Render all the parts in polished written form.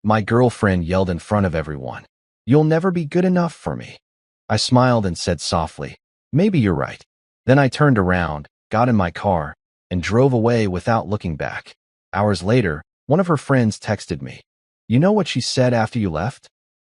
My girlfriend yelled in front of everyone. "You'll never be good enough for me." I smiled and said softly, "Maybe you're right." Then I turned around, got in my car, and drove away without looking back. Hours later, one of her friends texted me. "You know what she said after you left?"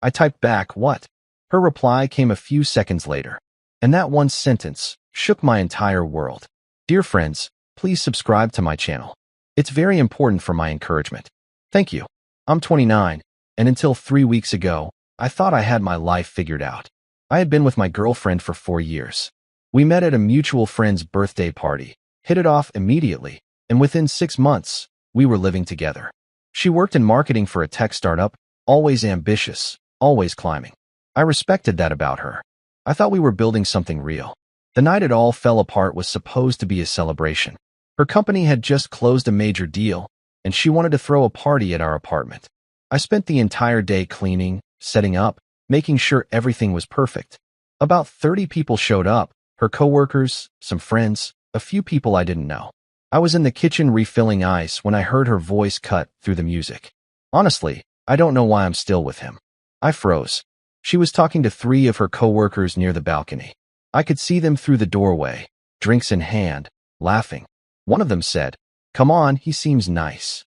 I typed back, "What?" Her reply came a few seconds later. And that one sentence shook my entire world. Dear friends, please subscribe to my channel. It's very important for my encouragement. Thank you. I'm 29, and until 3 weeks ago, I thought I had my life figured out. I had been with my girlfriend for 4 years. We met at a mutual friend's birthday party, hit it off immediately, and within 6 months, we were living together. She worked in marketing for a tech startup, always ambitious, always climbing. I respected that about her. I thought we were building something real. The night it all fell apart was supposed to be a celebration. Her company had just closed a major deal, and she wanted to throw a party at our apartment. I spent the entire day cleaning, setting up, making sure everything was perfect. About 30 people showed up, her coworkers, some friends, a few people I didn't know. I was in the kitchen refilling ice when I heard her voice cut through the music. Honestly, I don't know why I'm still with him. I froze. She was talking to 3 of her coworkers near the balcony. I could see them through the doorway, drinks in hand, laughing. One of them said, "Come on, he seems nice."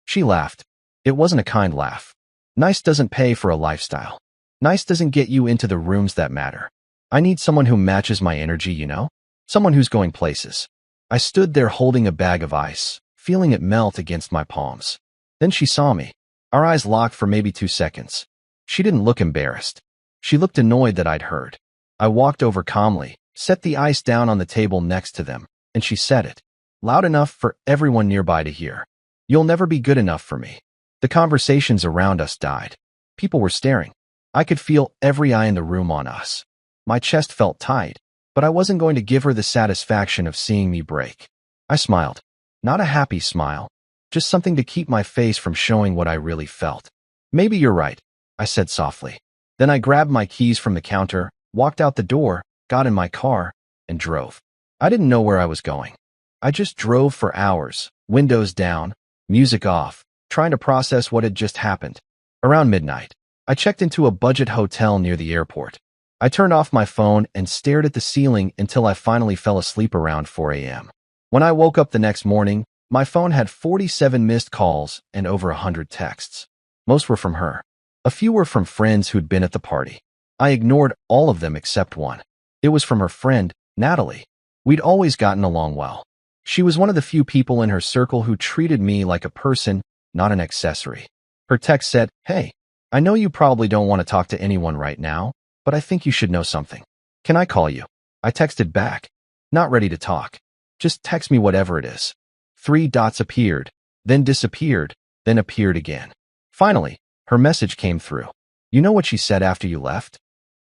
She laughed. It wasn't a kind laugh. Nice doesn't pay for a lifestyle. Nice doesn't get you into the rooms that matter. I need someone who matches my energy, you know? Someone who's going places. I stood there holding a bag of ice, feeling it melt against my palms. Then she saw me. Our eyes locked for maybe 2 seconds. She didn't look embarrassed. She looked annoyed that I'd heard. I walked over calmly, set the ice down on the table next to them, and she said it, loud enough for everyone nearby to hear. "You'll never be good enough for me." The conversations around us died. People were staring. I could feel every eye in the room on us. My chest felt tight, but I wasn't going to give her the satisfaction of seeing me break. I smiled. Not a happy smile, just something to keep my face from showing what I really felt. "Maybe you're right," I said softly. Then I grabbed my keys from the counter, walked out the door, got in my car, and drove. I didn't know where I was going. I just drove for hours, windows down, music off, trying to process what had just happened. Around midnight, I checked into a budget hotel near the airport. I turned off my phone and stared at the ceiling until I finally fell asleep around 4 a.m. When I woke up the next morning, my phone had 47 missed calls and over 100 texts. Most were from her. A few were from friends who'd been at the party. I ignored all of them except one. It was from her friend, Natalie. We'd always gotten along well. She was one of the few people in her circle who treated me like a person, not an accessory. Her text said, "Hey, I know you probably don't want to talk to anyone right now, but I think you should know something. Can I call you?" I texted back, "Not ready to talk. Just text me whatever it is." 3 dots appeared, then disappeared, then appeared again. Finally, her message came through. "You know what she said after you left?"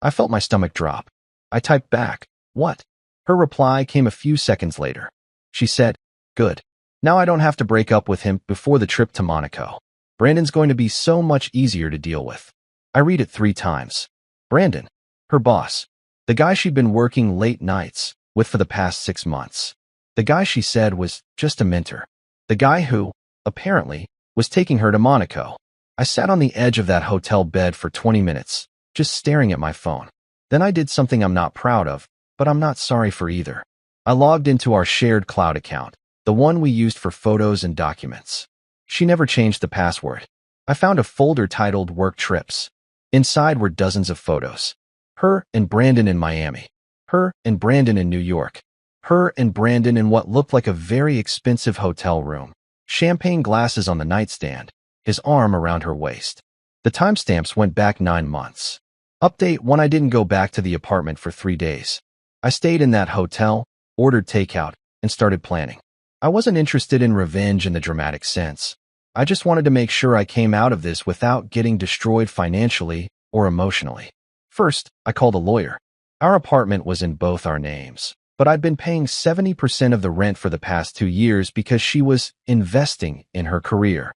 I felt my stomach drop. I typed back, "What?" Her reply came a few seconds later. She said, "Good. Now I don't have to break up with him before the trip to Monaco. Brandon's going to be so much easier to deal with." I read it 3 times. Brandon, her boss, the guy she'd been working late nights with for the past 6 months. The guy she said was just a mentor. The guy who, apparently, was taking her to Monaco. I sat on the edge of that hotel bed for 20 minutes, just staring at my phone. Then I did something I'm not proud of, but I'm not sorry for either. I logged into our shared cloud account, the one we used for photos and documents. She never changed the password. I found a folder titled Work Trips. Inside were dozens of photos. Her and Brandon in Miami. Her and Brandon in New York. Her and Brandon in what looked like a very expensive hotel room. Champagne glasses on the nightstand, his arm around her waist. The timestamps went back 9 months. Update 1: I didn't go back to the apartment for 3 days. I stayed in that hotel, ordered takeout, and started planning. I wasn't interested in revenge in the dramatic sense. I just wanted to make sure I came out of this without getting destroyed financially or emotionally. First, I called a lawyer. Our apartment was in both our names, but I'd been paying 70% of the rent for the past 2 years because she was investing in her career.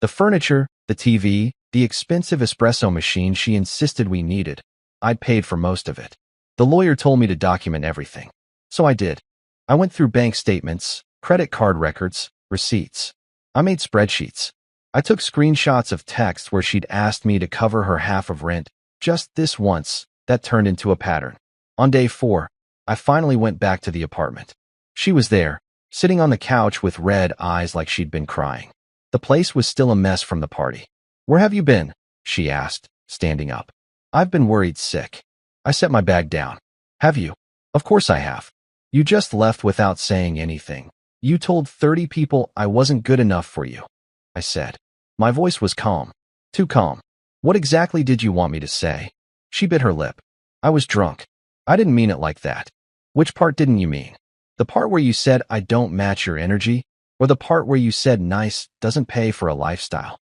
The furniture, the TV, the expensive espresso machine she insisted we needed, I'd paid for most of it. The lawyer told me to document everything. So I did. I went through bank statements, credit card records, receipts. I made spreadsheets. I took screenshots of texts where she'd asked me to cover her half of rent. Just this once, that turned into a pattern. On day 4, I finally went back to the apartment. She was there, sitting on the couch with red eyes like she'd been crying. The place was still a mess from the party. "Where have you been?" she asked, standing up. "I've been worried sick." I set my bag down. "Have you?" "Of course I have. You just left without saying anything. You told 30 people I wasn't good enough for you," I said. My voice was calm. Too calm. "What exactly did you want me to say?" She bit her lip. "I was drunk. I didn't mean it like that." "Which part didn't you mean? The part where you said I don't match your energy, or the part where you said nice doesn't pay for a lifestyle?"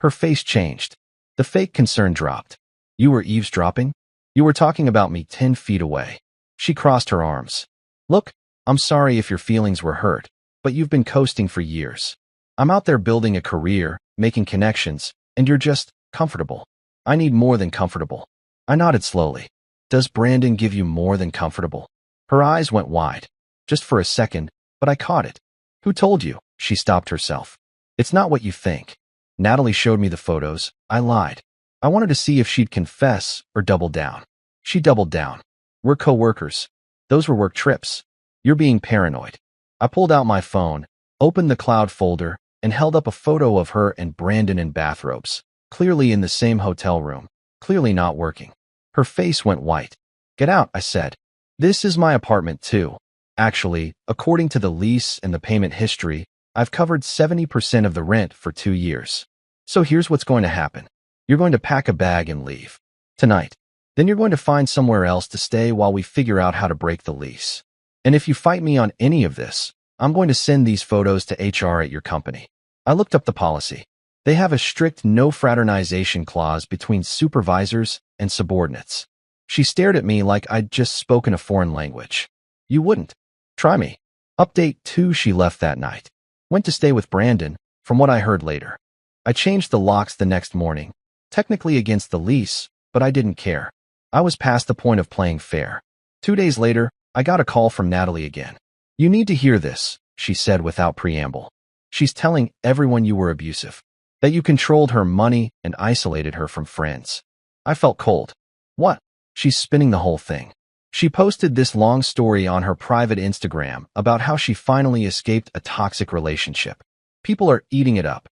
Her face changed. The fake concern dropped. "You were eavesdropping? You were talking about me 10 feet away." She crossed her arms. "Look, I'm sorry if your feelings were hurt, but you've been coasting for years. I'm out there building a career, making connections, and you're just comfortable. I need more than comfortable." I nodded slowly. "Does Brandon give you more than comfortable?" Her eyes went wide. Just for a second, but I caught it. "Who told you?" She stopped herself. "It's not what you think. Natalie showed me the photos. I lied. I wanted to see if she'd confess or double down." She doubled down. "We're co-workers. Those were work trips. You're being paranoid." I pulled out my phone, opened the cloud folder, and held up a photo of her and Brandon in bathrobes, clearly in the same hotel room, clearly not working. Her face went white. "Get out," I said. "This is my apartment too. Actually, according to the lease and the payment history, I've covered 70% of the rent for 2 years. So here's what's going to happen. You're going to pack a bag and leave. Tonight. Then you're going to find somewhere else to stay while we figure out how to break the lease. And if you fight me on any of this, I'm going to send these photos to HR at your company." I looked up the policy. They have a strict no fraternization clause between supervisors and subordinates. She stared at me like I'd just spoken a foreign language. "You wouldn't. Try me." Update 2: She left that night. Went to stay with Brandon, from what I heard later. I changed the locks the next morning, technically against the lease, but I didn't care. I was past the point of playing fair. 2 days later, I got a call from Natalie again. "You need to hear this," she said without preamble. "She's telling everyone you were abusive, that you controlled her money and isolated her from friends." I felt cold. "What?" "She's spinning the whole thing. She posted this long story on her private Instagram about how she finally escaped a toxic relationship. People are eating it up."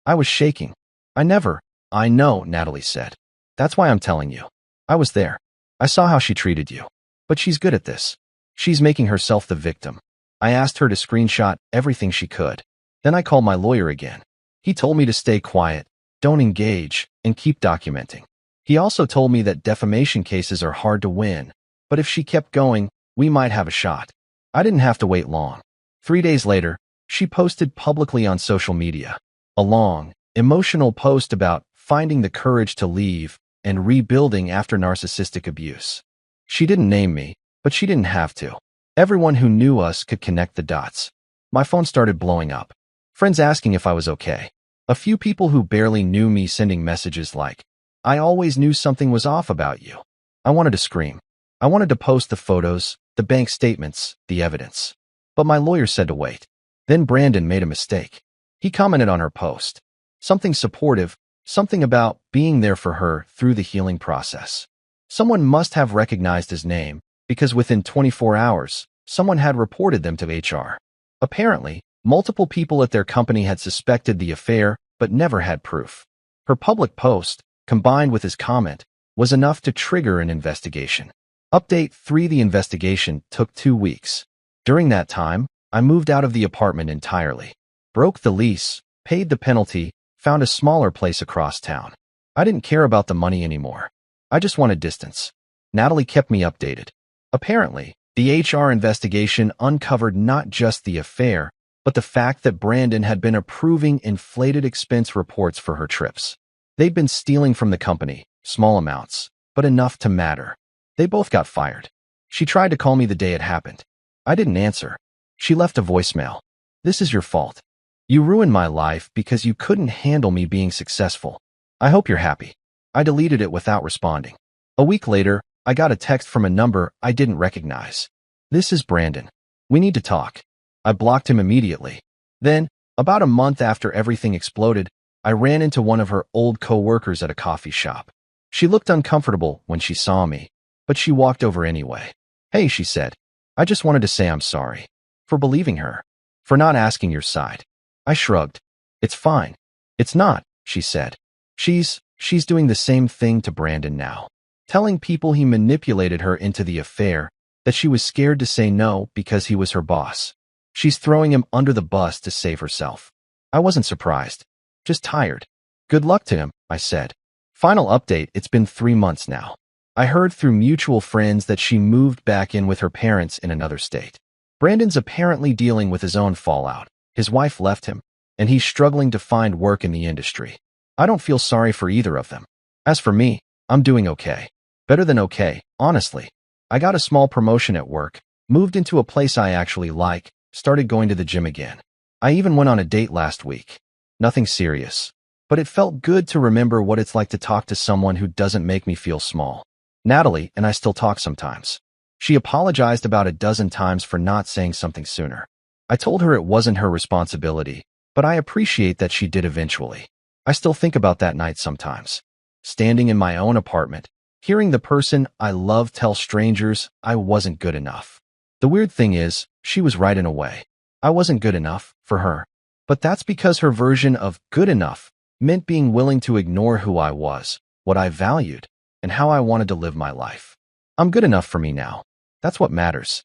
I was shaking. "I know," Natalie said. "That's why I'm telling you. I was there. I saw how she treated you. But she's good at this. She's making herself the victim." I asked her to screenshot everything she could. Then I called my lawyer again. He told me to stay quiet, don't engage, and keep documenting. He also told me that defamation cases are hard to win, but if she kept going, we might have a shot. I didn't have to wait long. 3 days later, she posted publicly on social media a long, emotional post about finding the courage to leave and rebuilding after narcissistic abuse. She didn't name me, but she didn't have to. Everyone who knew us could connect the dots. My phone started blowing up. Friends asking if I was okay. A few people who barely knew me sending messages like, "I always knew something was off about you." I wanted to scream. I wanted to post the photos, the bank statements, the evidence. But my lawyer said to wait. Then Brandon made a mistake. He commented on her post. Something supportive, something about being there for her through the healing process. Someone must have recognized his name, because within 24 hours, someone had reported them to HR. Apparently, multiple people at their company had suspected the affair, but never had proof. Her public post, combined with his comment, was enough to trigger an investigation. Update 3: The investigation took 2 weeks. During that time, I moved out of the apartment entirely. Broke the lease, paid the penalty, found a smaller place across town. I didn't care about the money anymore. I just wanted distance. Natalie kept me updated. Apparently, the HR investigation uncovered not just the affair, but the fact that Brandon had been approving inflated expense reports for her trips. They'd been stealing from the company, small amounts, but enough to matter. They both got fired. She tried to call me the day it happened. I didn't answer. She left a voicemail. "This is your fault. You ruined my life because you couldn't handle me being successful. I hope you're happy." I deleted it without responding. A week later, I got a text from a number I didn't recognize. "This is Brandon. We need to talk." I blocked him immediately. Then, about a month after everything exploded, I ran into one of her old co-workers at a coffee shop. She looked uncomfortable when she saw me, but she walked over anyway. Hey, she said. I just wanted to say I'm sorry. For believing her. For not asking your side. I shrugged. It's fine. It's not, she said. She's doing the same thing to Brandon now. Telling people he manipulated her into the affair, that she was scared to say no because he was her boss. She's throwing him under the bus to save herself. I wasn't surprised. Just tired. Good luck to him, I said. Final update, it's been 3 months now. I heard through mutual friends that she moved back in with her parents in another state. Brandon's apparently dealing with his own fallout. His wife left him, and he's struggling to find work in the industry. I don't feel sorry for either of them. As for me, I'm doing okay. Better than okay, honestly. I got a small promotion at work, moved into a place I actually like, started going to the gym again. I even went on a date last week. Nothing serious. But it felt good to remember what it's like to talk to someone who doesn't make me feel small. Natalie and I still talk sometimes. She apologized about a dozen times for not saying something sooner. I told her it wasn't her responsibility, but I appreciate that she did eventually. I still think about that night sometimes. Standing in my own apartment, hearing the person I love tell strangers I wasn't good enough. The weird thing is, she was right in a way. I wasn't good enough for her. But that's because her version of good enough meant being willing to ignore who I was, what I valued, and how I wanted to live my life. I'm good enough for me now. That's what matters.